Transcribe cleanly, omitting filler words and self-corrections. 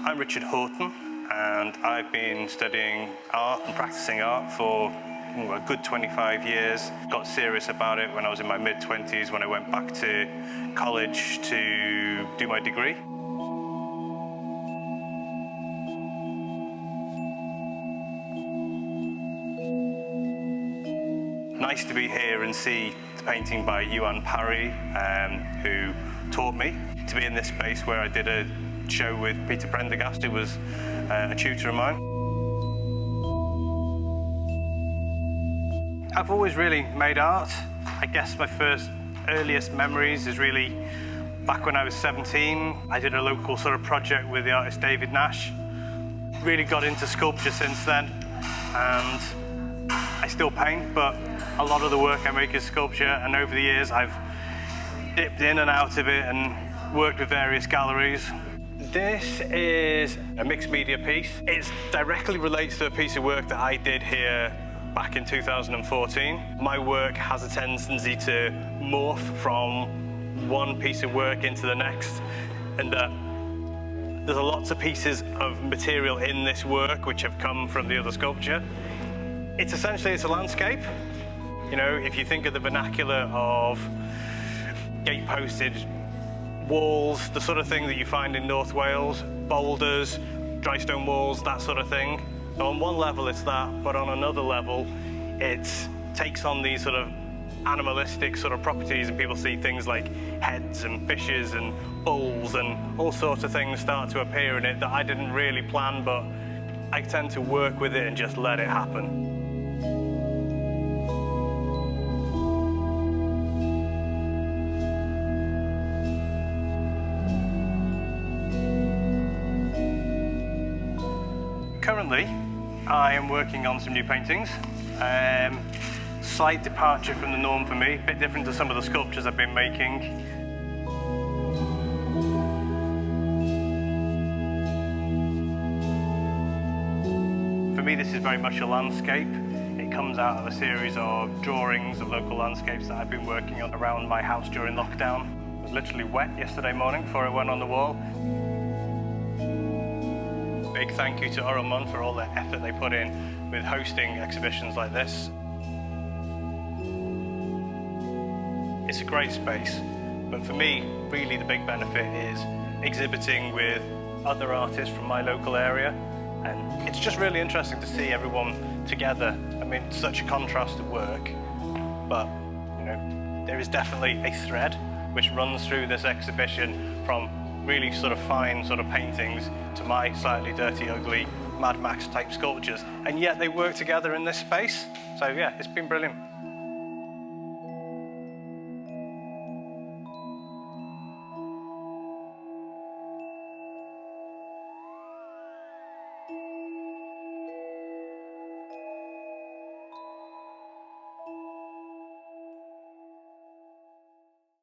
I'm Richard Houghton, and I've been studying art and practicing art for a good 25 years. Got serious about it when I was in my mid-20s, when I went back to college to do my degree. Nice to be here and see the painting by Yuan Parry, who taught me to be in this space where I did a show with Peter Prendergast, who was a tutor of mine. I've always really made art. I guess my first earliest memories is really back when I was 17. I did a local sort of project with the artist David Nash. Really got into sculpture since then, and I still paint, but a lot of the work I make is sculpture, and over the years I've dipped in and out of it and worked with various galleries. This is a mixed media piece. It directly relates to a piece of work that I did here back in 2014. My work has a tendency to morph from one piece of work into the next, and there's lots of pieces of material in this work which have come from the other sculpture. It's a landscape. You know, if you think of the vernacular of gate-posted walls, the sort of thing that you find in North Wales, boulders, dry stone walls, that sort of thing. So on one level it's that, but on another level it takes on these sort of animalistic sort of properties, and people see things like heads and fishes and bulls and all sorts of things start to appear in it that I didn't really plan, but I tend to work with it and just let it happen. Currently, I am working on some new paintings. Slight departure from the norm for me, a bit different to some of the sculptures I've been making. For me, this is very much a landscape. It comes out of a series of drawings of local landscapes that I've been working on around my house during lockdown. It was literally wet yesterday morning before it went on the wall. Big thank you to Oriel Môn for all the effort they put in with hosting exhibitions like this. It's a great space, but for me, really the big benefit is exhibiting with other artists from my local area, and it's just really interesting to see everyone together. I mean, it's such a contrast of work, but you know, there is definitely a thread which runs through this exhibition from really sort of fine sort of paintings to my slightly dirty, ugly Mad Max type sculptures, and yet they work together in this space. So yeah, it's been brilliant.